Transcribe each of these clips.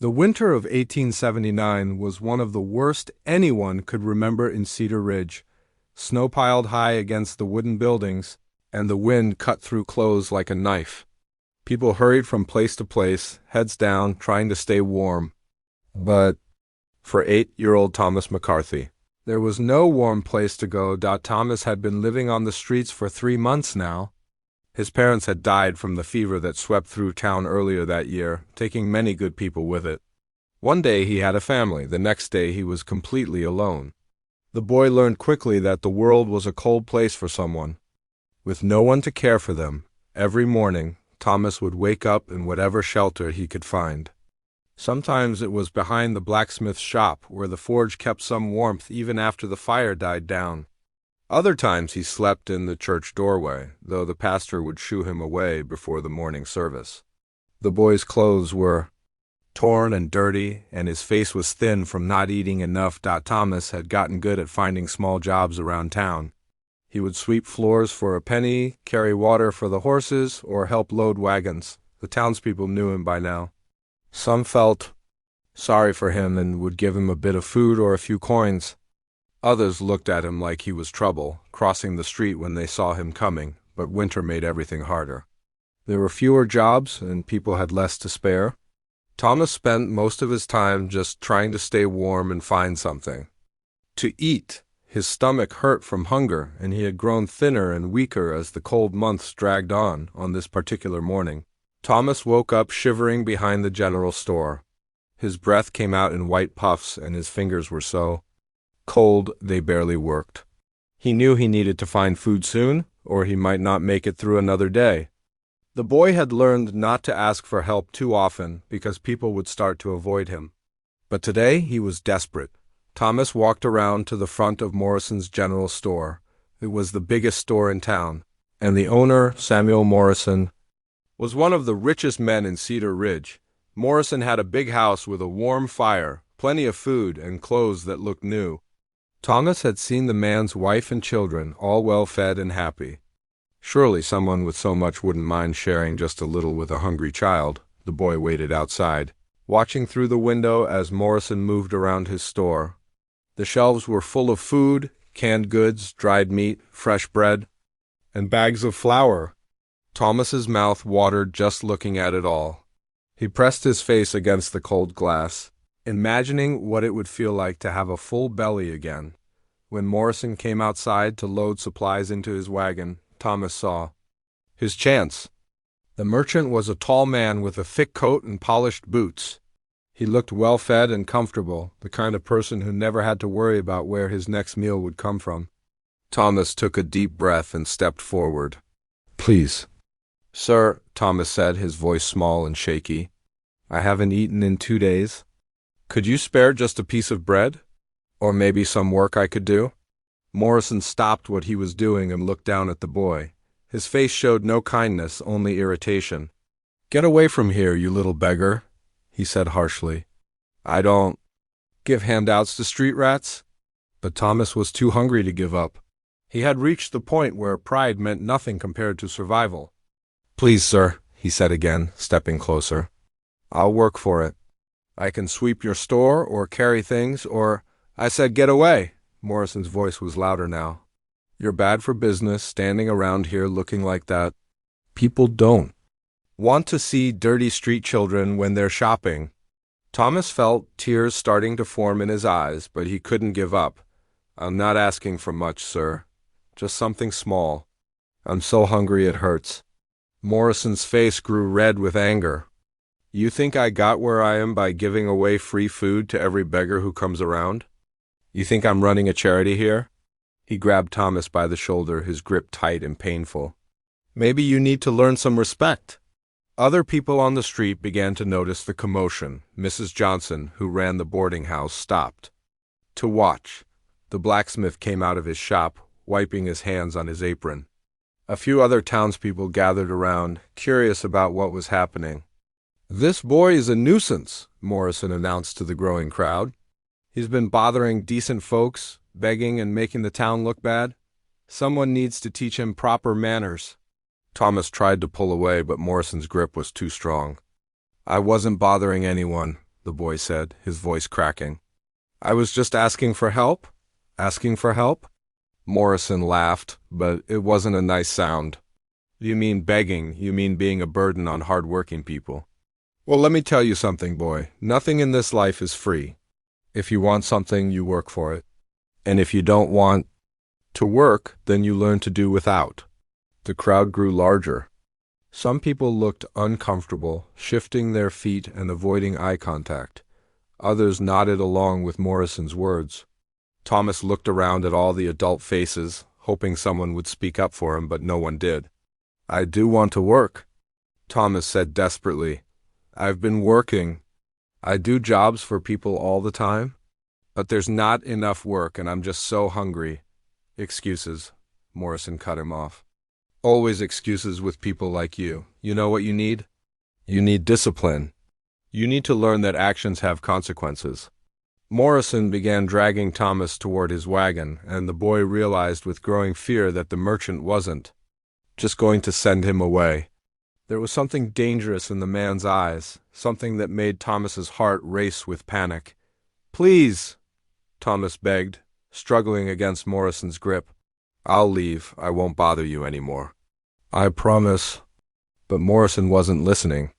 The winter of 1879 was one of the worst anyone could remember in Cedar Ridge. Snow piled high against the wooden buildings, and the wind cut through clothes like a knife. People hurried from place to place, heads down, trying to stay warm. But for 8-year-old Thomas McCarthy, there was no warm place to go. Thomas had been living on the streets for 3 months now. His parents had died from the fever that swept through town earlier that year, taking many good people with it. One day he had a family, the next day he was completely alone. The boy learned quickly that the world was a cold place for someone. With no one to care for them, every morning Thomas would wake up in whatever shelter he could find. Sometimes it was behind the blacksmith's shop, where the forge kept some warmth even after the fire died down. Other times he slept in the church doorway, though the pastor would shoo him away before the morning service. The boy's clothes were torn and dirty, and his face was thin from not eating enough. Thomas had gotten good at finding small jobs around town. He would sweep floors for a penny, carry water for the horses, or help load wagons. The townspeople knew him by now. Some felt sorry for him and would give him a bit of food or a few coins. Others looked at him like he was trouble, crossing the street when they saw him coming, but winter made everything harder. There were fewer jobs, and people had less to spare. Thomas spent most of his time just trying to stay warm and find something to eat. His stomach hurt from hunger, and he had grown thinner and weaker as the cold months dragged on this particular morning. Thomas woke up shivering behind the general store. His breath came out in white puffs, and his fingers were so cold they barely worked. He knew he needed to find food soon, or he might not make it through another day. The boy had learned not to ask for help too often because people would start to avoid him. But today he was desperate. Thomas walked around to the front of Morrison's general store. It was the biggest store in town, and the owner, Samuel Morrison, was one of the richest men in Cedar Ridge. Morrison had a big house with a warm fire, plenty of food, and clothes that looked new. Thomas had seen the man's wife and children, all well-fed and happy. Surely someone with so much wouldn't mind sharing just a little with a hungry child. The boy waited outside, watching through the window as Morrison moved around his store. The shelves were full of food, canned goods, dried meat, fresh bread, and bags of flour. Thomas's mouth watered just looking at it all. He pressed his face against the cold glass, imagining what it would feel like to have a full belly again. When Morrison came outside to load supplies into his wagon, Thomas saw his chance. The merchant was a tall man with a thick coat and polished boots. He looked well-fed and comfortable, the kind of person who never had to worry about where his next meal would come from. Thomas took a deep breath and stepped forward. "Please." "Sir," Thomas said, his voice small and shaky, "I haven't eaten in 2 days. Could you spare just a piece of bread? Or maybe some work I could do?" Morrison stopped what he was doing and looked down at the boy. His face showed no kindness, only irritation. "Get away from here, you little beggar," he said harshly. "I don't give handouts to street rats." But Thomas was too hungry to give up. He had reached the point where pride meant nothing compared to survival. "Please, sir," he said again, stepping closer. "I'll work for it. I can sweep your store or carry things, or—" "I said get away!" Morrison's voice was louder now. "You're bad for business, standing around here looking like that. People don't want to see dirty street children when they're shopping." Thomas felt tears starting to form in his eyes, but he couldn't give up. "I'm not asking for much, sir. Just something small. I'm so hungry it hurts." Morrison's face grew red with anger. "You think I got where I am by giving away free food to every beggar who comes around? You think I'm running a charity here?" He grabbed Thomas by the shoulder, his grip tight and painful. "Maybe you need to learn some respect." Other people on the street began to notice the commotion. Mrs. Johnson, who ran the boarding house, stopped to watch. The blacksmith came out of his shop, wiping his hands on his apron. A few other townspeople gathered around, curious about what was happening. "This boy is a nuisance," Morrison announced to the growing crowd. "He's been bothering decent folks, begging and making the town look bad. Someone needs to teach him proper manners." Thomas tried to pull away, but Morrison's grip was too strong. "I wasn't bothering anyone. the boy said, his voice cracking. I was just asking for help? Asking for help? Morrison laughed, but it wasn't a nice sound. You mean begging, you mean being a burden on hard-working people. Well, let me tell you something, boy. Nothing in this life is free. If you want something, you work for it. And if you don't want to work, then you learn to do without. The crowd grew larger. Some people looked uncomfortable, shifting their feet and avoiding eye contact. Others nodded along with Morrison's words. Thomas looked around at all the adult faces, hoping someone would speak up for him, but no one did. I do want to work, Thomas said desperately. I've been working. I do jobs for people all the time, but there's not enough work and I'm just so hungry. Excuses, Morrison cut him off. Always excuses with people like you. You know what you need? You need discipline. You need to learn that actions have consequences. Morrison began dragging Thomas toward his wagon, and the boy realized with growing fear that the merchant wasn't just going to send him away. There was something dangerous in the man's eyes, something that made Thomas's heart race with panic. Please, Thomas begged, struggling against Morrison's grip. I'll leave. I won't bother you anymore. I promise. But Morrison wasn't listening.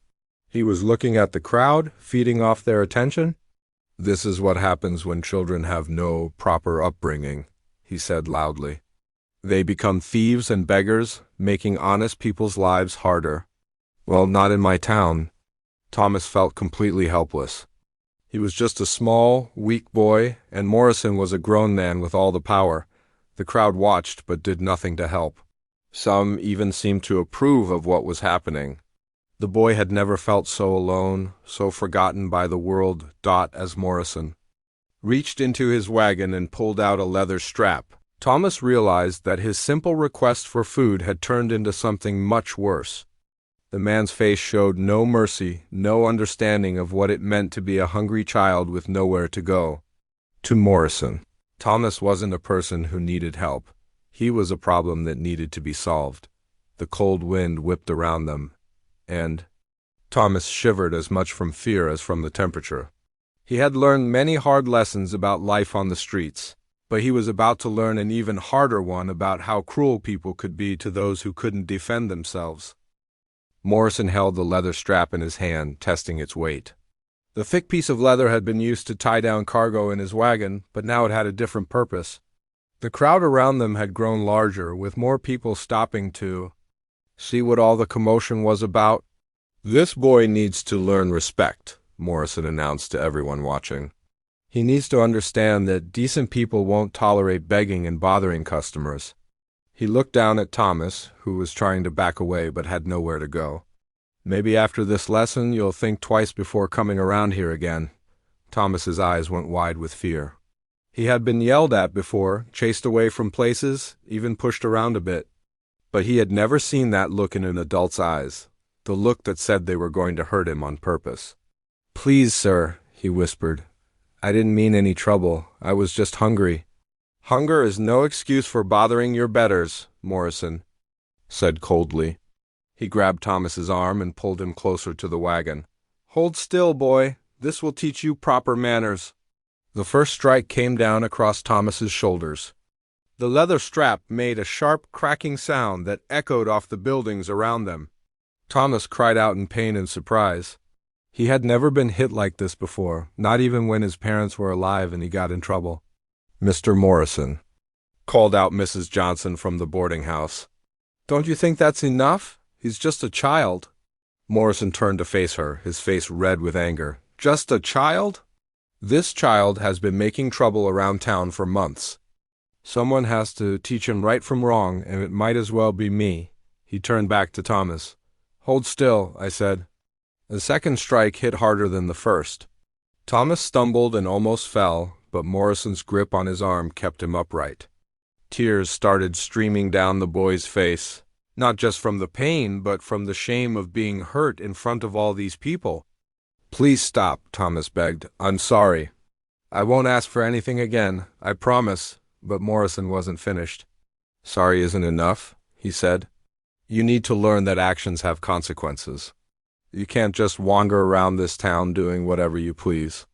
He was looking at the crowd, feeding off their attention. This is what happens when children have no proper upbringing, he said loudly. They become thieves and beggars, making honest people's lives harder. Well, not in my town. Thomas felt completely helpless. He was just a small, weak boy, and Morrison was a grown man with all the power. The crowd watched but did nothing to help. Some even seemed to approve of what was happening. The boy had never felt so alone, so forgotten by the world, as Morrison reached into his wagon and pulled out a leather strap. Thomas realized that his simple request for food had turned into something much worse. The man's face showed no mercy, no understanding of what it meant to be a hungry child with nowhere to go. To Morrison, Thomas wasn't a person who needed help. He was a problem that needed to be solved. The cold wind whipped around them, and Thomas shivered as much from fear as from the temperature. He had learned many hard lessons about life on the streets, but he was about to learn an even harder one about how cruel people could be to those who couldn't defend themselves. Morrison held the leather strap in his hand, testing its weight. The thick piece of leather had been used to tie down cargo in his wagon, but now it had a different purpose. The crowd around them had grown larger, with more people stopping to see what all the commotion was about. This boy needs to learn respect, Morrison announced to everyone watching. He needs to understand that decent people won't tolerate begging and bothering customers. He looked down at Thomas, who was trying to back away but had nowhere to go. Maybe after this lesson you'll think twice before coming around here again. Thomas's eyes went wide with fear. He had been yelled at before, chased away from places, even pushed around a bit. But he had never seen that look in an adult's eyes, the look that said they were going to hurt him on purpose. Please, sir, he whispered. I didn't mean any trouble. I was just hungry. Hunger is no excuse for bothering your betters, Morrison said coldly. He grabbed Thomas's arm and pulled him closer to the wagon. Hold still, boy. This will teach you proper manners. The first strike came down across Thomas's shoulders. The leather strap made a sharp, cracking sound that echoed off the buildings around them. Thomas cried out in pain and surprise. He had never been hit like this before, not even when his parents were alive and he got in trouble. Mr. Morrison, called out Mrs. Johnson from the boarding house. Don't you think that's enough? He's just a child. Morrison turned to face her, his face red with anger. Just a child? This child has been making trouble around town for months. Someone has to teach him right from wrong, and it might as well be me. He turned back to Thomas. Hold still, I said. The second strike hit harder than the first. Thomas stumbled and almost fell, but Morrison's grip on his arm kept him upright. Tears started streaming down the boy's face, not just from the pain, but from the shame of being hurt in front of all these people. Please stop, Thomas begged. I'm sorry. I won't ask for anything again, I promise. But Morrison wasn't finished. Sorry isn't enough, he said. You need to learn that actions have consequences. You can't just wander around this town doing whatever you please.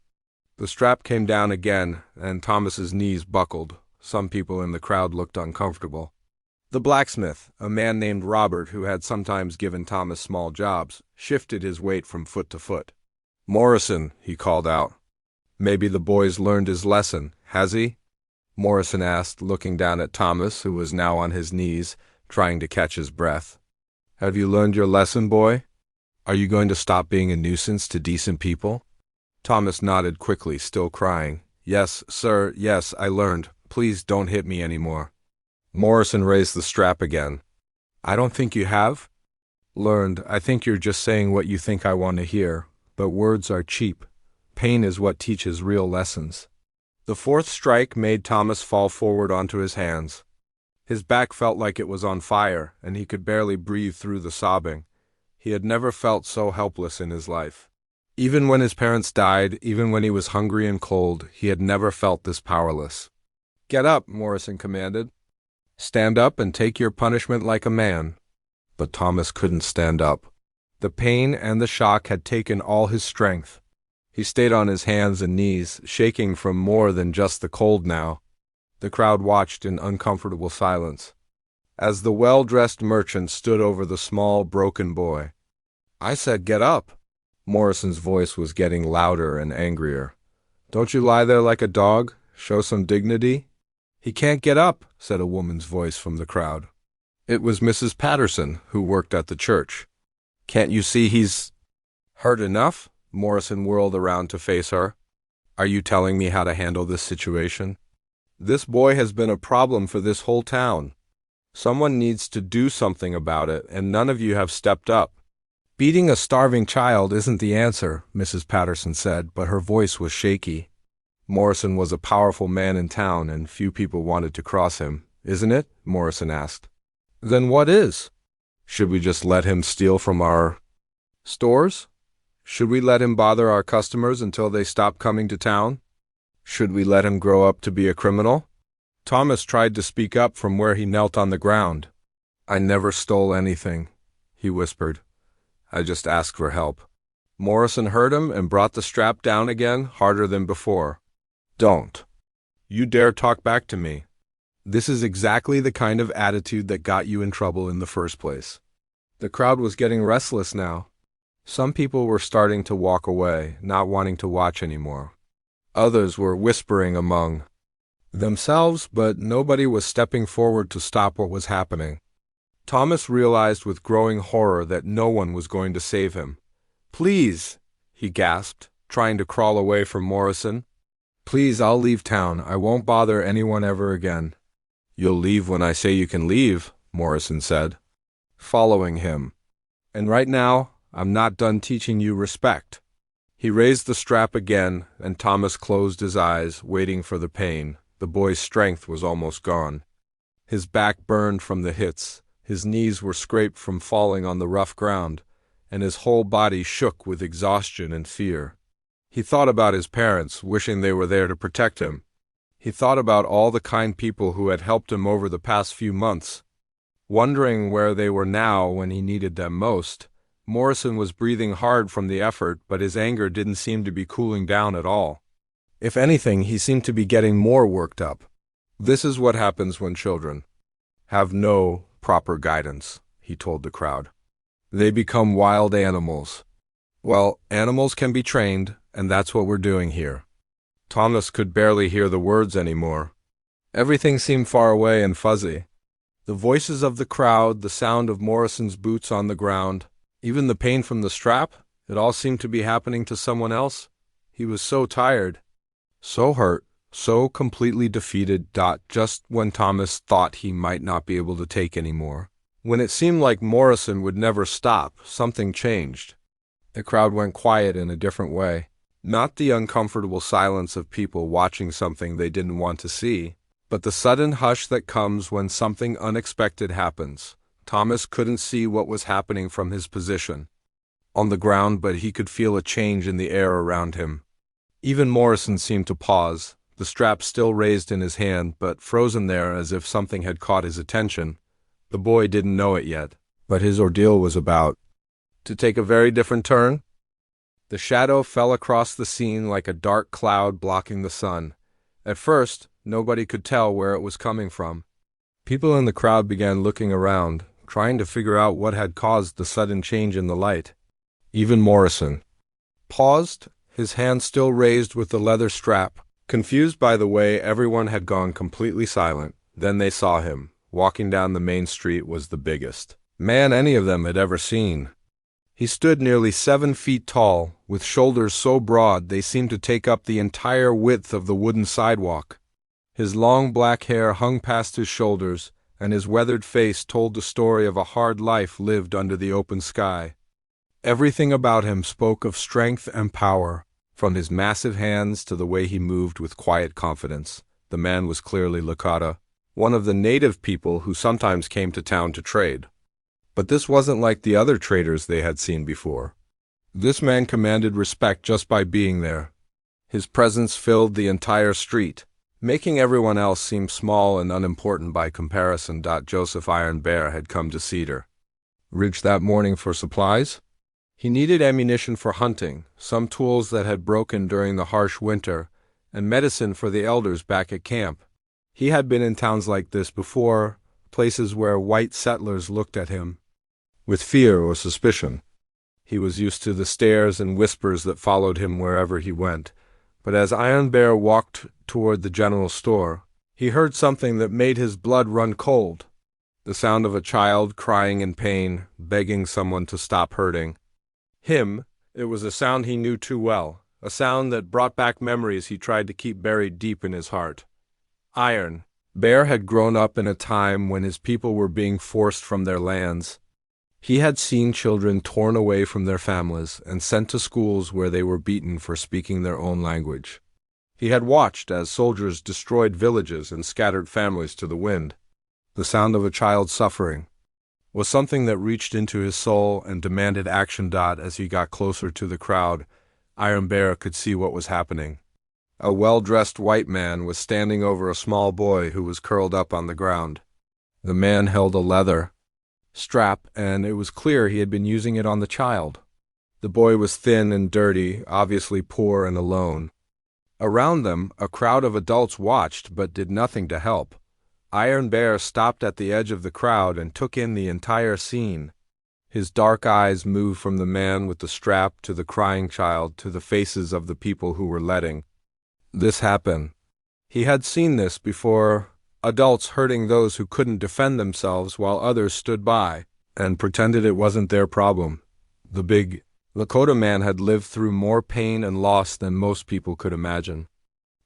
The strap came down again, and Thomas's knees buckled. Some people in the crowd looked uncomfortable. The blacksmith, a man named Robert who had sometimes given Thomas small jobs, shifted his weight from foot to foot. "Morrison," he called out. "Maybe the boy's learned his lesson, has he?" Morrison asked, looking down at Thomas, who was now on his knees, trying to catch his breath. "Have you learned your lesson, boy? Are you going to stop being a nuisance to decent people?" Thomas nodded quickly, still crying. "Yes, sir, yes, I learned. Please don't hit me anymore." Morrison raised the strap again. "I don't think you have learned. I think you're just saying what you think I want to hear. But words are cheap. Pain is what teaches real lessons." The fourth strike made Thomas fall forward onto his hands. His back felt like it was on fire, and he could barely breathe through the sobbing. He had never felt so helpless in his life. Even when his parents died, even when he was hungry and cold, he had never felt this powerless. "Get up," Morrison commanded. "Stand up and take your punishment like a man." But Thomas couldn't stand up. The pain and the shock had taken all his strength. He stayed on his hands and knees, shaking from more than just the cold now. The crowd watched in uncomfortable silence. As the well-dressed merchant stood over the small, broken boy. "I said get up." Morrison's voice was getting louder and angrier. "Don't you lie there like a dog? Show some dignity." "He can't get up," said a woman's voice from the crowd. It was Mrs. Patterson, who worked at the church. "Can't you see he's hurt enough?" Morrison whirled around to face her. "Are you telling me how to handle this situation? This boy has been a problem for this whole town. Someone needs to do something about it, and none of you have stepped up." "Beating a starving child isn't the answer," Mrs. Patterson said, but her voice was shaky. Morrison was a powerful man in town, and few people wanted to cross him. "Isn't it?" Morrison asked. "Then what is? Should we just let him steal from our stores? Should we let him bother our customers until they stop coming to town? Should we let him grow up to be a criminal?" Thomas tried to speak up from where he knelt on the ground. "I never stole anything," he whispered. "I just asked for help." Morrison heard him and brought the strap down again, harder than before. "Don't you dare talk back to me. This is exactly the kind of attitude that got you in trouble in the first place." The crowd was getting restless now. Some people were starting to walk away, not wanting to watch anymore. Others were whispering among themselves, but nobody was stepping forward to stop what was happening. Thomas realized with growing horror that no one was going to save him. "Please," he gasped, trying to crawl away from Morrison. "Please, I'll leave town. I won't bother anyone ever again." "You'll leave when I say you can leave," Morrison said, following him. "And right now, I'm not done teaching you respect." He raised the strap again, and Thomas closed his eyes, waiting for the pain. The boy's strength was almost gone. His back burned from the hits. His knees were scraped from falling on the rough ground, and his whole body shook with exhaustion and fear. He thought about his parents, wishing they were there to protect him. He thought about all the kind people who had helped him over the past few months, wondering where they were now when he needed them most. Morrison was breathing hard from the effort, but his anger didn't seem to be cooling down at all. If anything, he seemed to be getting more worked up. "This is what happens when children have no proper guidance," he told the crowd. "They become wild animals. Well, animals can be trained, and that's what we're doing here." Thomas could barely hear the words anymore. Everything seemed far away and fuzzy. The voices of the crowd, the sound of Morrison's boots on the ground, even the pain from the strap, it all seemed to be happening to someone else. He was so tired, so hurt, so completely defeated. Just when Thomas thought he might not be able to take any more, when it seemed like Morrison would never stop, something changed. The crowd went quiet in a different way. Not the uncomfortable silence of people watching something they didn't want to see, but the sudden hush that comes when something unexpected happens. Thomas couldn't see what was happening from his position on the ground, but he could feel a change in the air around him. Even Morrison seemed to pause, the strap still raised in his hand, but frozen there as if something had caught his attention. The boy didn't know it yet, but his ordeal was about to take a very different turn. The shadow fell across the scene like a dark cloud blocking the sun. At first, nobody could tell where it was coming from. People in the crowd began looking around, trying to figure out what had caused the sudden change in the light. Even Morrison paused, his hand still raised with the leather strap, confused by the way everyone had gone completely silent. Then they saw him. Walking down the main street was the biggest man any of them had ever seen. He stood nearly 7 feet tall, with shoulders so broad they seemed to take up the entire width of the wooden sidewalk. His long black hair hung past his shoulders, and his weathered face told the story of a hard life lived under the open sky. Everything about him spoke of strength and power, from his massive hands to the way he moved with quiet confidence. The man was clearly Lakota, one of the native people who sometimes came to town to trade. But this wasn't like the other traders they had seen before. This man commanded respect just by being there. His presence filled the entire street, making everyone else seem small and unimportant by comparison. Joseph Iron Bear had come to Cedar Ridge that morning for supplies. He needed ammunition for hunting, some tools that had broken during the harsh winter, and medicine for the elders back at camp. He had been in towns like this before, places where white settlers looked at him with fear or suspicion. He was used to the stares and whispers that followed him wherever he went. But as Iron Bear walked toward the general store, he heard something that made his blood run cold. The sound of a child crying in pain, begging someone to stop hurting him. It was a sound he knew too well, a sound that brought back memories he tried to keep buried deep in his heart. Iron Bear had grown up in a time when his people were being forced from their lands. He had seen children torn away from their families and sent to schools where they were beaten for speaking their own language. He had watched as soldiers destroyed villages and scattered families to the wind. The sound of a child suffering was something that reached into his soul and demanded action. As he got closer to the crowd, Iron Bear could see what was happening. A well-dressed white man was standing over a small boy who was curled up on the ground. The man held a leather strap, and it was clear he had been using it on the child. The boy was thin and dirty, obviously poor and alone. Around them, a crowd of adults watched but did nothing to help. Iron Bear stopped at the edge of the crowd and took in the entire scene. His dark eyes moved from the man with the strap to the crying child to the faces of the people who were letting this happen. He had seen this before, adults hurting those who couldn't defend themselves while others stood by and pretended it wasn't their problem. The big Lakota man had lived through more pain and loss than most people could imagine.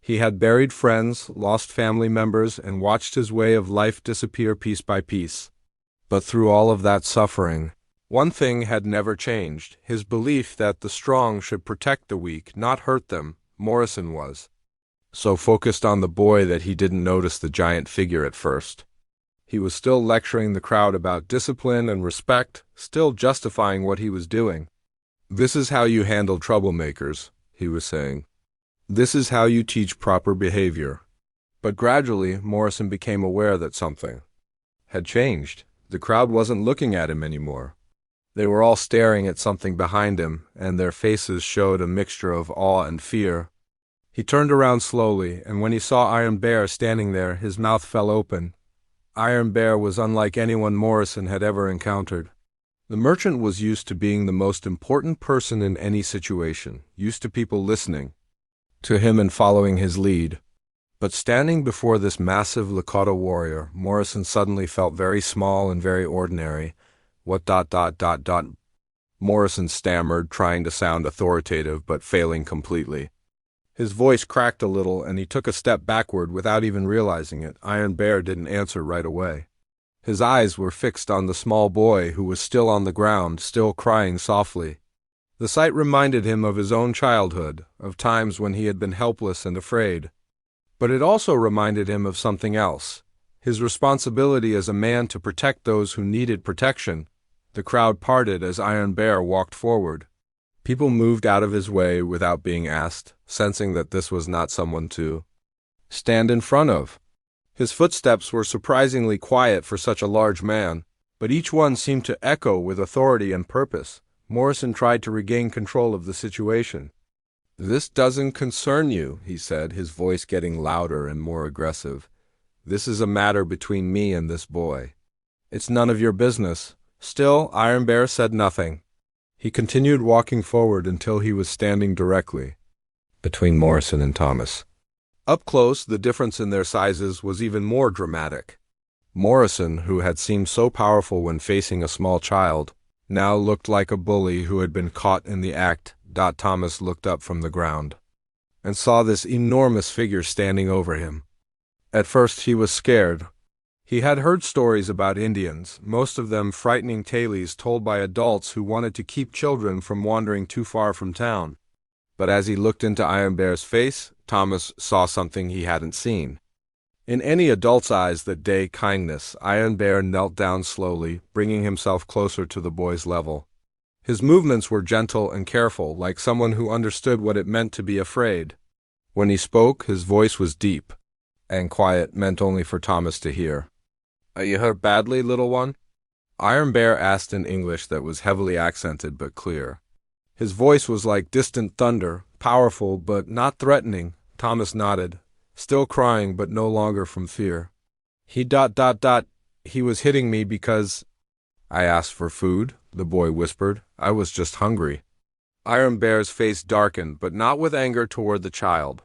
He had buried friends, lost family members, and watched his way of life disappear piece by piece. But through all of that suffering, one thing had never changed: his belief that the strong should protect the weak, not hurt them. Morrison was so focused on the boy that he didn't notice the giant figure at first. He was still lecturing the crowd about discipline and respect, still justifying what he was doing. "This is how you handle troublemakers," he was saying. "This is how you teach proper behavior." But gradually, Morrison became aware that something had changed. The crowd wasn't looking at him anymore. They were all staring at something behind him, and their faces showed a mixture of awe and fear. He turned around slowly, and when he saw Iron Bear standing there, his mouth fell open. Iron Bear was unlike anyone Morrison had ever encountered. The merchant was used to being the most important person in any situation, used to people listening to him and following his lead. But standing before this massive Lakota warrior, Morrison suddenly felt very small and very ordinary. "What ... Morrison stammered, trying to sound authoritative but failing completely. His voice cracked a little, and he took a step backward without even realizing it. Iron Bear didn't answer right away. His eyes were fixed on the small boy who was still on the ground, still crying softly. The sight reminded him of his own childhood, of times when he had been helpless and afraid. But it also reminded him of something else: his responsibility as a man to protect those who needed protection. The crowd parted as Iron Bear walked forward. People moved out of his way without being asked, sensing that this was not someone to stand in front of. His footsteps were surprisingly quiet for such a large man, but each one seemed to echo with authority and purpose. Morrison tried to regain control of the situation. "This doesn't concern you," he said, his voice getting louder and more aggressive. "This is a matter between me and this boy. It's none of your business." Still, Iron Bear said nothing. He continued walking forward until he was standing directly between Morrison and Thomas. Up close, the difference in their sizes was even more dramatic. Morrison, who had seemed so powerful when facing a small child, now looked like a bully who had been caught in the act. Thomas looked up from the ground and saw this enormous figure standing over him. At first he was scared. He had heard stories about Indians, most of them frightening tales told by adults who wanted to keep children from wandering too far from town. But as he looked into Iron Bear's face, Thomas saw something he hadn't seen. In any adult's eyes that day, kindness. Iron Bear knelt down slowly, bringing himself closer to the boy's level. His movements were gentle and careful, like someone who understood what it meant to be afraid. When he spoke, his voice was deep and quiet, meant only for Thomas to hear. "Are you hurt badly, little one?" Iron Bear asked in English that was heavily accented but clear. His voice was like distant thunder, powerful but not threatening. Thomas nodded, still crying but no longer from fear. He was hitting me because I asked for food," the boy whispered. "I was just hungry." Iron Bear's face darkened, but not with anger toward the child.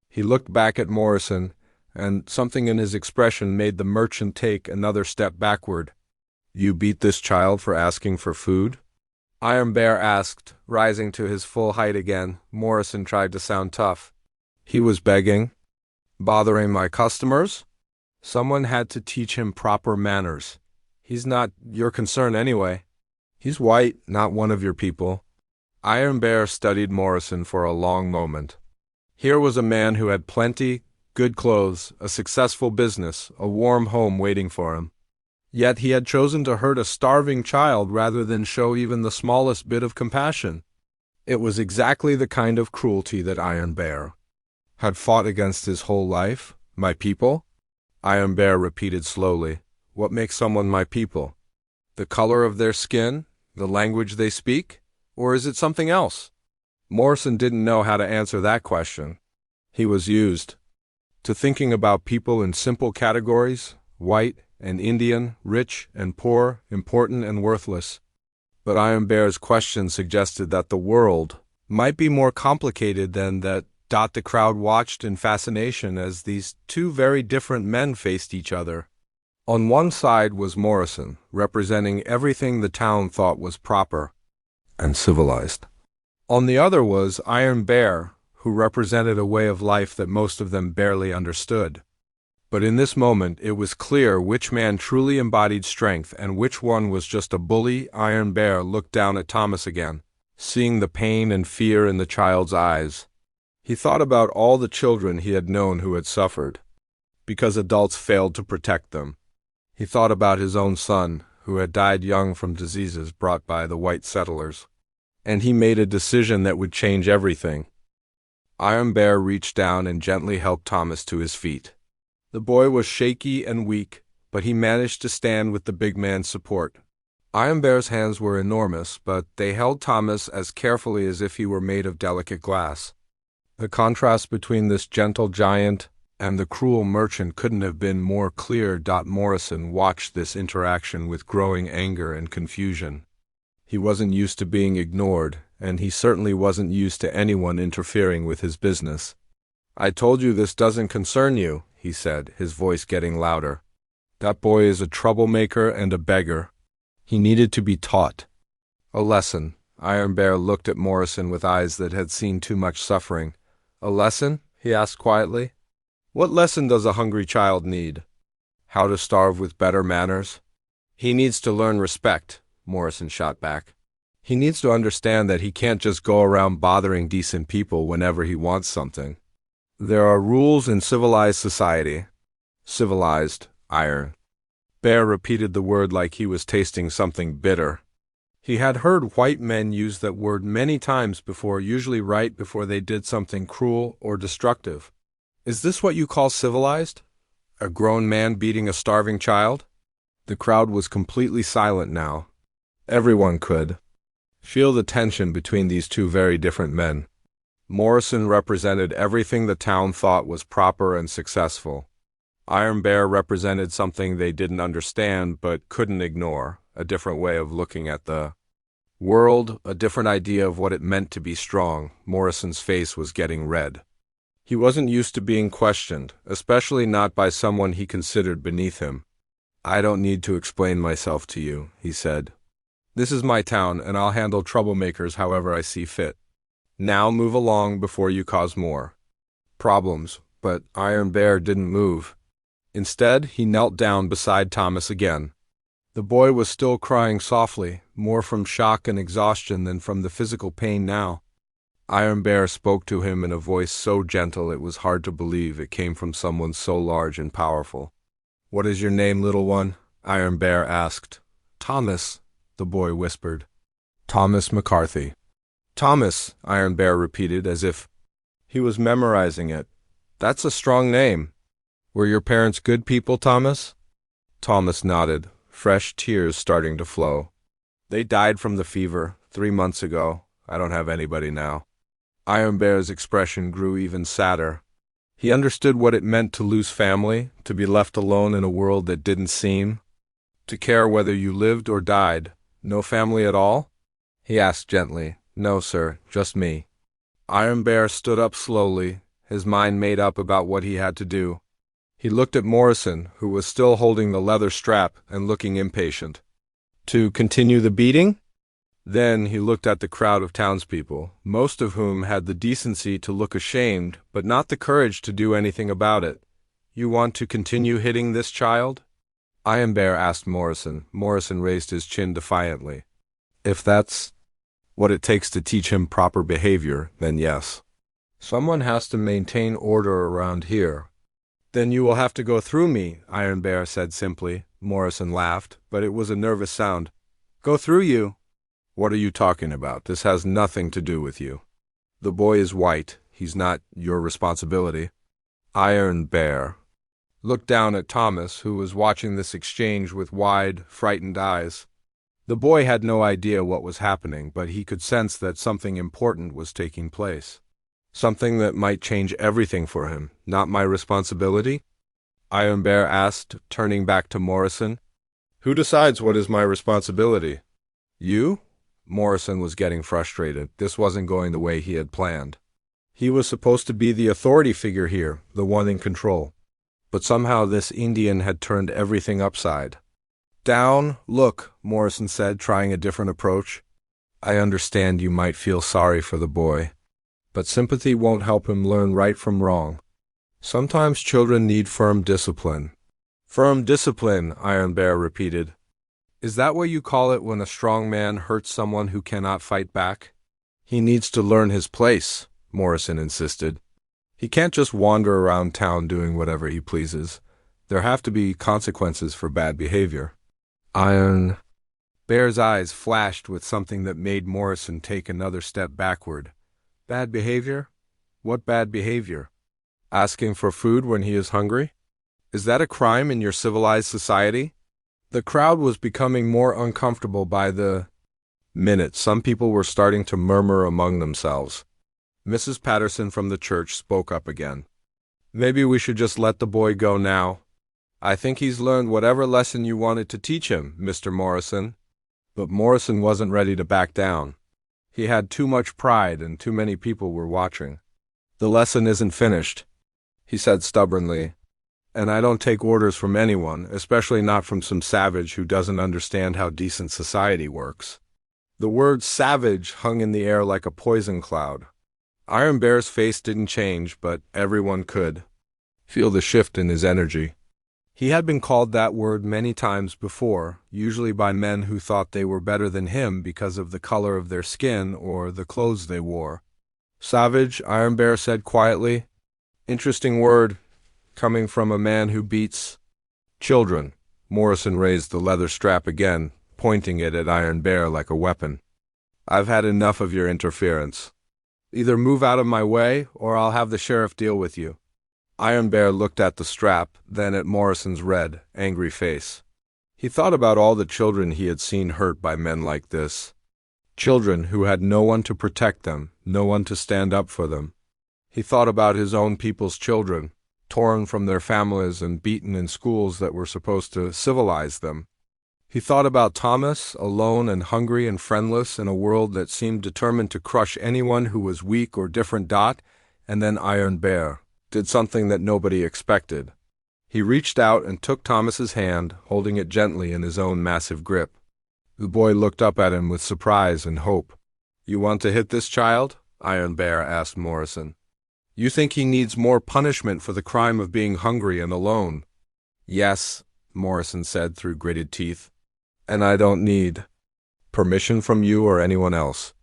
He looked back at Morrison, and something in his expression made the merchant take another step backward. "You beat this child for asking for food?" Iron Bear asked, rising to his full height again. Morrison tried to sound tough. "He was begging. Bothering my customers? Someone had to teach him proper manners. He's not your concern anyway. He's white, not one of your people." Iron Bear studied Morrison for a long moment. Here was a man who had plenty, good clothes, a successful business, a warm home waiting for him. Yet he had chosen to hurt a starving child rather than show even the smallest bit of compassion. It was exactly the kind of cruelty that Iron Bear had fought against his whole life. "My people?" Iron Bear repeated slowly. "What makes someone my people? The color of their skin? The language they speak? Or is it something else?" Morrison didn't know how to answer that question. He was used to thinking about people in simple categories: white and Indian, rich and poor, important and worthless. But Iron Bear's question suggested that the world might be more complicated than that. The crowd watched in fascination as these two very different men faced each other. On one side was Morrison, representing everything the town thought was proper and civilized. On the other was Iron Bear, who represented a way of life that most of them barely understood. But in this moment it was clear which man truly embodied strength and which one was just a bully. Iron Bear looked down at Thomas again, seeing the pain and fear in the child's eyes. He thought about all the children he had known who had suffered because adults failed to protect them. He thought about his own son, who had died young from diseases brought by the white settlers. And he made a decision that would change everything. Iron Bear reached down and gently helped Thomas to his feet. The boy was shaky and weak, but he managed to stand with the big man's support. Iron Bear's hands were enormous, but they held Thomas as carefully as if he were made of delicate glass. The contrast between this gentle giant and the cruel merchant couldn't have been more clear. Morrison watched this interaction with growing anger and confusion. He wasn't used to being ignored, and he certainly wasn't used to anyone interfering with his business. "I told you this doesn't concern you," he said, his voice getting louder. "That boy is a troublemaker and a beggar. He needed to be taught a lesson." Iron Bear looked at Morrison with eyes that had seen too much suffering. "A lesson?" he asked quietly. "What lesson does a hungry child need? How to starve with better manners?" "He needs to learn respect," Morrison shot back. "He needs to understand that he can't just go around bothering decent people whenever he wants something. There are rules in civilized society." "Civilized," Iron Bear repeated the word like he was tasting something bitter. He had heard white men use that word many times before, usually right before they did something cruel or destructive. "Is this what you call civilized? A grown man beating a starving child?" The crowd was completely silent now. Everyone could Feel the tension between these two very different men. Morrison represented everything the town thought was proper and successful. Iron Bear represented something they didn't understand but couldn't ignore, a different way of looking at the world, a different idea of what it meant to be strong. Morrison's face was getting red. He wasn't used to being questioned, especially not by someone he considered beneath him. "I don't need to explain myself to you," he said. "This is my town, and I'll handle troublemakers however I see fit. Now move along before you cause more problems." But Iron Bear didn't move. Instead, he knelt down beside Thomas again. The boy was still crying softly, more from shock and exhaustion than from the physical pain now. Iron Bear spoke to him in a voice so gentle it was hard to believe it came from someone so large and powerful. "What is your name, little one?" Iron Bear asked. "Thomas," the boy whispered. "Thomas McCarthy." "Thomas," Iron Bear repeated as if he was memorizing it. "That's a strong name. Were your parents good people, Thomas?" Thomas nodded, fresh tears starting to flow. "They died from the fever 3 months ago. I don't have anybody now." Iron Bear's expression grew even sadder. He understood what it meant to lose family, to be left alone in a world that didn't seem to care whether you lived or died. "No family at all?" he asked gently. "No, sir, just me." Iron Bear stood up slowly, his mind made up about what he had to do. He looked at Morrison, who was still holding the leather strap and looking impatient. "To continue the beating?" Then he looked at the crowd of townspeople, most of whom had the decency to look ashamed, but not the courage to do anything about it. "You want to continue hitting this child?" Iron Bear asked Morrison. Morrison raised his chin defiantly. "If that's what it takes to teach him proper behavior, then yes. Someone has to maintain order around here." "Then you will have to go through me," Iron Bear said simply. Morrison laughed, but it was a nervous sound. "Go through you?" "What are you talking about? This has nothing to do with you. The boy is white. He's not your responsibility." Iron Bear looked down at Thomas, who was watching this exchange with wide, frightened eyes. The boy had no idea what was happening, but he could sense that something important was taking place. Something that might change everything for him. "Not my responsibility?" Iron Bear asked, turning back to Morrison. "Who decides what is my responsibility?" "You?" Morrison was getting frustrated. This wasn't going the way he had planned. He was supposed to be the authority figure here, the one in control. But somehow this Indian had turned everything upside down. "Look," Morrison said, trying a different approach. "I understand you might feel sorry for the boy, but sympathy won't help him learn right from wrong. Sometimes children need firm discipline." "Firm discipline," Iron Bear repeated. "Is that what you call it when a strong man hurts someone who cannot fight back?" "He needs to learn his place," Morrison insisted. "He can't just wander around town doing whatever he pleases. There have to be consequences for bad behavior." Iron Bear's eyes flashed with something that made Morrison take another step backward. "Bad behavior? What bad behavior? Asking for food when he is hungry? Is that a crime in your civilized society?" The crowd was becoming more uncomfortable by the minute. Some people were starting to murmur among themselves. Mrs. Patterson from the church spoke up again. "Maybe we should just let the boy go now. I think he's learned whatever lesson you wanted to teach him, Mr. Morrison." But Morrison wasn't ready to back down. He had too much pride and too many people were watching. "The lesson isn't finished," he said stubbornly. "And I don't take orders from anyone, especially not from some savage who doesn't understand how decent society works." The word savage hung in the air like a poison cloud. Iron Bear's face didn't change, but everyone could feel the shift in his energy. He had been called that word many times before, usually by men who thought they were better than him because of the color of their skin or the clothes they wore. "Savage," Iron Bear said quietly. "Interesting word, coming from a man who beats children." Morrison raised the leather strap again, pointing it at Iron Bear like a weapon. "I've had enough of your interference. Either move out of my way, or I'll have the sheriff deal with you." Iron Bear looked at the strap, then at Morrison's red, angry face. He thought about all the children he had seen hurt by men like this. Children who had no one to protect them, no one to stand up for them. He thought about his own people's children, torn from their families and beaten in schools that were supposed to civilize them. He thought about Thomas, alone and hungry and friendless in a world that seemed determined to crush anyone who was weak or different. And then Iron Bear did something that nobody expected. He reached out and took Thomas's hand, holding it gently in his own massive grip. The boy looked up at him with surprise and hope. "You want to hit this child?" Iron Bear asked Morrison. "You think he needs more punishment for the crime of being hungry and alone?" "Yes," Morrison said through gritted teeth. "And I don't need permission from you or anyone else."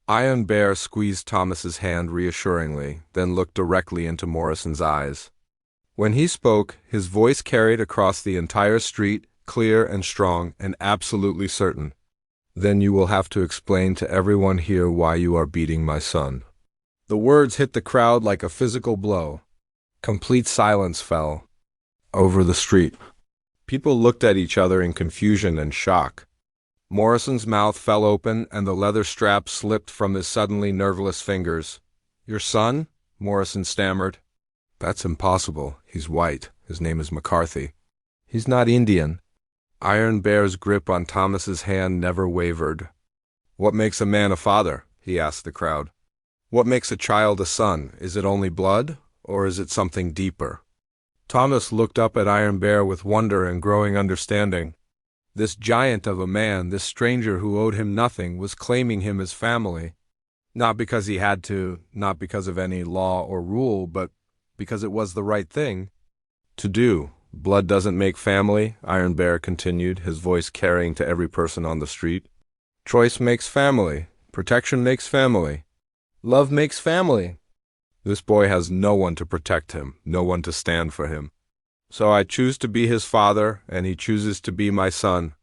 Iron Bear squeezed Thomas's hand reassuringly, then looked directly into Morrison's eyes. When he spoke, his voice carried across the entire street, clear and strong and absolutely certain. "Then you will have to explain to everyone here why you are beating my son." The words hit the crowd like a physical blow. Complete silence fell over the street. People looked at each other in confusion and shock. Morrison's mouth fell open and the leather strap slipped from his suddenly nerveless fingers. "Your son?" Morrison stammered. "That's impossible. He's white. His name is McCarthy. He's not Indian." Iron Bear's grip on Thomas's hand never wavered. "What makes a man a father?" he asked the crowd. "What makes a child a son? Is it only blood, or is it something deeper?" Thomas looked up at Iron Bear with wonder and growing understanding. This giant of a man, this stranger who owed him nothing, was claiming him as family. Not because he had to, not because of any law or rule, but because it was the right thing to do. "Blood doesn't make family," Iron Bear continued, his voice carrying to every person on the street. "Choice makes family. Protection makes family. Love makes family. This boy has no one to protect him, no one to stand for him. So I choose to be his father, and he chooses to be my son."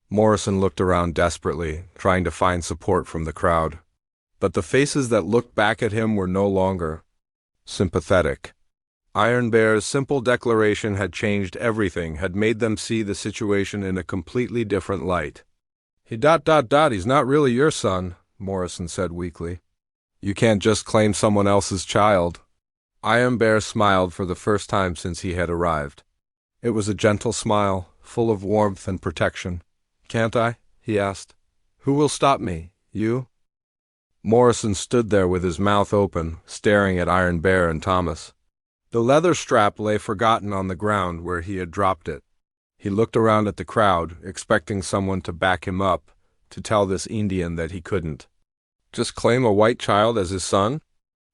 Morrison looked around desperately, trying to find support from the crowd. But the faces that looked back at him were no longer sympathetic. Iron Bear's simple declaration had changed everything, had made them see the situation in a completely different light. He's not really your son," Morrison said weakly. "You can't just claim someone else's child." Iron Bear smiled for the first time since he had arrived. It was a gentle smile, full of warmth and protection. "Can't I?" he asked. "Who will stop me? You?" Morrison stood there with his mouth open, staring at Iron Bear and Thomas. The leather strap lay forgotten on the ground where he had dropped it. He looked around at the crowd, expecting someone to back him up, to tell this Indian that he couldn't just claim a white child as his son?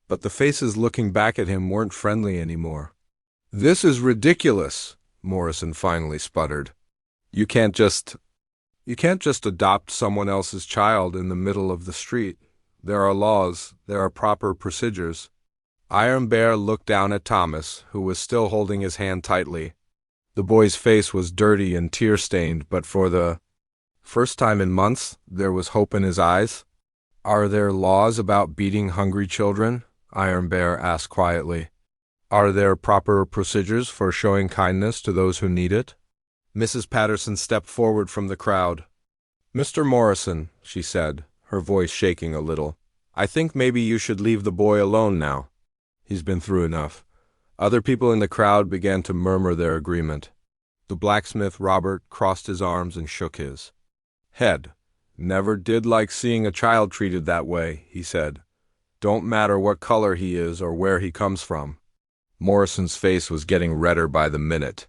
But the faces looking back at him weren't friendly anymore. "This is ridiculous," Morrison finally sputtered. You can't just adopt someone else's child in the middle of the street. There are laws, there are proper procedures." Iron Bear looked down at Thomas, who was still holding his hand tightly. The boy's face was dirty and tear-stained, but for the first time in months, there was hope in his eyes. "Are there laws about beating hungry children?" Iron Bear asked quietly. "Are there proper procedures for showing kindness to those who need it?" Mrs. Patterson stepped forward from the crowd. "Mr. Morrison," she said, her voice shaking a little, "I think maybe you should leave the boy alone now. He's been through enough." Other people in the crowd began to murmur their agreement. The blacksmith, Robert, crossed his arms and shook his head. "Never did like seeing a child treated that way," he said. "Don't matter what color he is or where he comes from." Morrison's face was getting redder by the minute.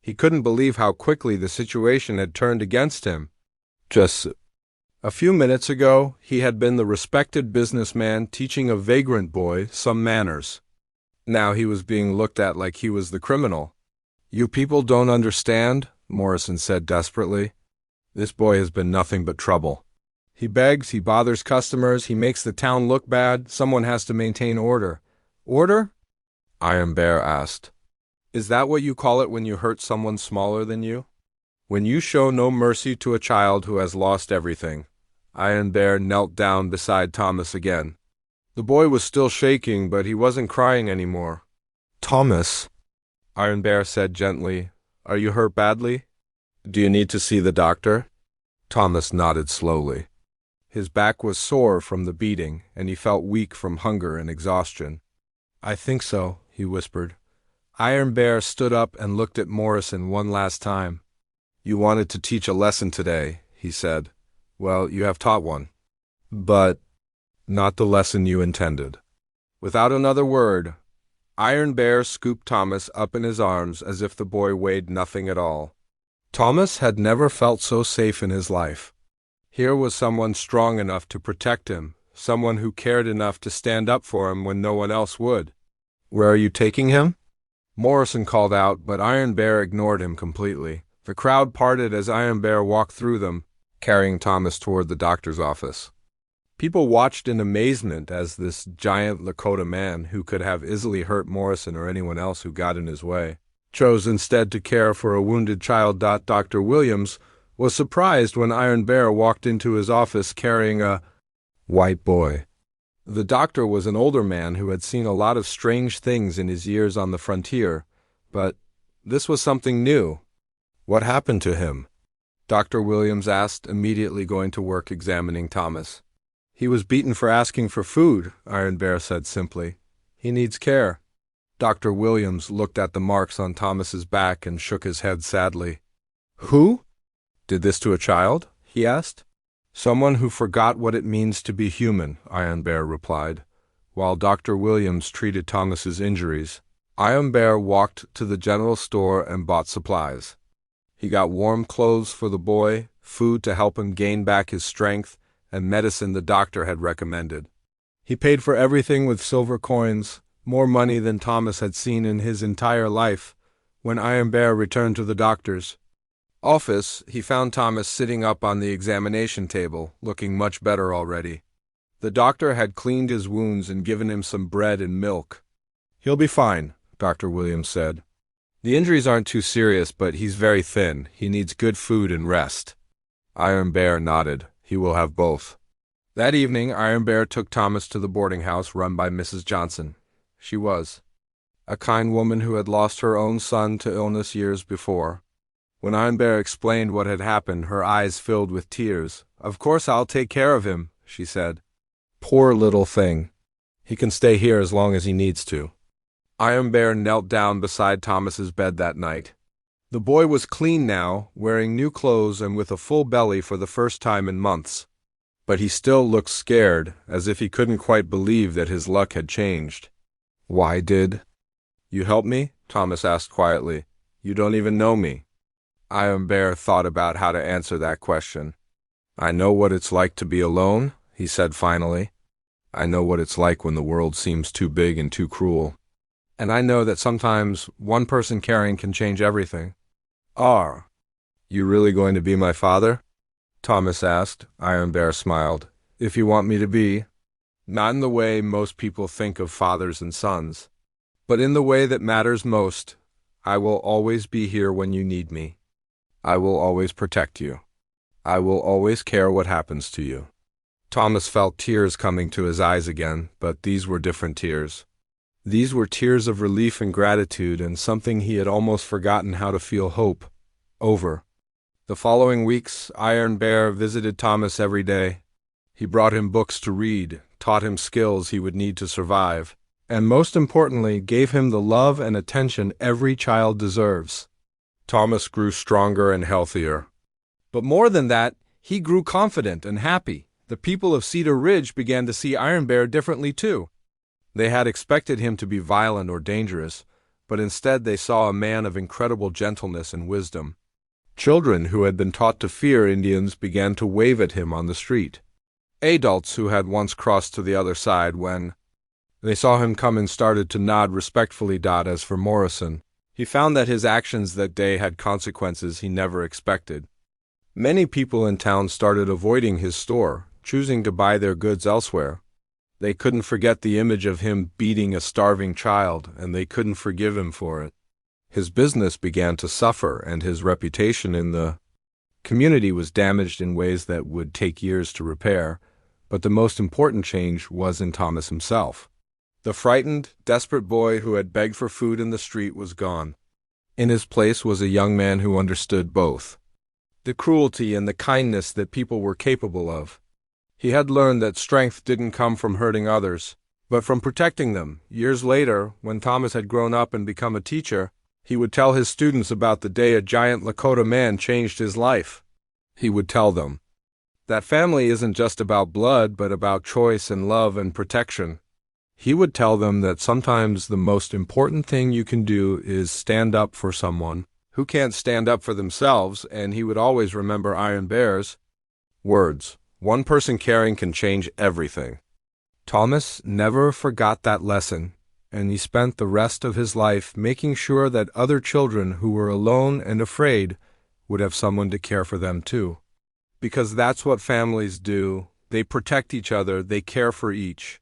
He couldn't believe how quickly the situation had turned against him. Just a few minutes ago, he had been the respected businessman teaching a vagrant boy some manners. Now he was being looked at like he was the criminal. "You people don't understand," Morrison said desperately. "This boy has been nothing but trouble. He begs, he bothers customers, he makes the town look bad. Someone has to maintain order." "Order?" Iron Bear asked. "Is that what you call it when you hurt someone smaller than you? When you show no mercy to a child who has lost everything?" Iron Bear knelt down beside Thomas again. The boy was still shaking, but he wasn't crying anymore. "Thomas," Iron Bear said gently, "are you hurt badly? Do you need to see the doctor?" Thomas nodded slowly. His back was sore from the beating, and he felt weak from hunger and exhaustion. "I think so," he whispered. Iron Bear stood up and looked at Morrison one last time. "You wanted to teach a lesson today," he said. "Well, you have taught one. But not the lesson you intended." Without another word, Iron Bear scooped Thomas up in his arms as if the boy weighed nothing at all. Thomas had never felt so safe in his life. Here was someone strong enough to protect him, someone who cared enough to stand up for him when no one else would. "Where are you taking him?" Morrison called out, but Iron Bear ignored him completely. The crowd parted as Iron Bear walked through them, carrying Thomas toward the doctor's office. People watched in amazement as this giant Lakota man, who could have easily hurt Morrison or anyone else who got in his way, chose instead to care for a wounded child. Dr. Williams was surprised when Iron Bear walked into his office carrying a white boy. The doctor was an older man who had seen a lot of strange things in his years on the frontier, but this was something new. "What happened to him?" Dr. Williams asked, immediately going to work examining Thomas. "He was beaten for asking for food," Iron Bear said simply. "He needs care." Dr. Williams looked at the marks on Thomas's back and shook his head sadly. "Who did this to a child?" he asked. "Someone who forgot what it means to be human," Iron Bear replied. While Dr. Williams treated Thomas's injuries, Iron Bear walked to the general store and bought supplies. He got warm clothes for the boy, food to help him gain back his strength, and medicine the doctor had recommended. He paid for everything with silver coins, more money than Thomas had seen in his entire life. When Iron Bear returned to the doctor's office, he found Thomas sitting up on the examination table, looking much better already. The doctor had cleaned his wounds and given him some bread and milk. "He'll be fine," Dr. Williams said. "The injuries aren't too serious, but he's very thin. He needs good food and rest." Iron Bear nodded. "He will have both." That evening, Iron Bear took Thomas to the boarding house run by Mrs. Johnson. She was a kind woman who had lost her own son to illness years before. When Iron Bear explained what had happened, her eyes filled with tears. "Of course I'll take care of him," she said. "Poor little thing. He can stay here as long as he needs to." Iron Bear knelt down beside Thomas's bed that night. The boy was clean now, wearing new clothes and with a full belly for the first time in months. But he still looked scared, as if he couldn't quite believe that his luck had changed. "Why did you help me?" Thomas asked quietly. "You don't even know me." Iron Bear thought about how to answer that question. "I know what it's like to be alone," he said finally. "I know what it's like when the world seems too big and too cruel. And I know that sometimes one person caring can change everything." "Are you really going to be my father?" Thomas asked. Iron Bear smiled. "If you want me to be. Not in the way most people think of fathers and sons, but in the way that matters most. I will always be here when you need me. I will always protect you. I will always care what happens to you." Thomas felt tears coming to his eyes again, but these were different tears. These were tears of relief and gratitude, and something he had almost forgotten how to feel hope over. The following weeks, Iron Bear visited Thomas every day. He brought him books to read, taught him skills he would need to survive, and most importantly, gave him the love and attention every child deserves. Thomas grew stronger and healthier. But more than that, he grew confident and happy. The people of Cedar Ridge began to see Iron Bear differently too. They had expected him to be violent or dangerous, but instead they saw a man of incredible gentleness and wisdom. Children who had been taught to fear Indians began to wave at him on the street. Adults who had once crossed to the other side when they saw him coming started to nod respectfully. As for Morrison, he found that his actions that day had consequences he never expected. Many people in town started avoiding his store, choosing to buy their goods elsewhere. They couldn't forget the image of him beating a starving child, and they couldn't forgive him for it. His business began to suffer, and his reputation in the community was damaged in ways that would take years to repair. But the most important change was in Thomas himself. The frightened, desperate boy who had begged for food in the street was gone. In his place was a young man who understood both the cruelty and the kindness that people were capable of. He had learned that strength didn't come from hurting others, but from protecting them. Years later, when Thomas had grown up and become a teacher, he would tell his students about the day a giant Lakota man changed his life. He would tell them that family isn't just about blood, but about choice and love and protection. He would tell them that sometimes the most important thing you can do is stand up for someone who can't stand up for themselves, and he would always remember Iron Bear's words. One person caring can change everything. Thomas never forgot that lesson, and he spent the rest of his life making sure that other children who were alone and afraid would have someone to care for them too. Because that's what families do. They protect each other, they care for each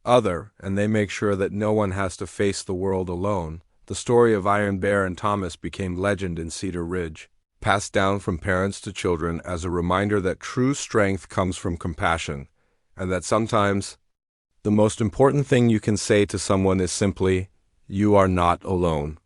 other, and they make sure that no one has to face the world alone. The story of Iron Bear and Thomas became legend in Cedar Ridge, passed down from parents to children as a reminder that true strength comes from compassion, and that sometimes the most important thing you can say to someone is simply, "You are not alone."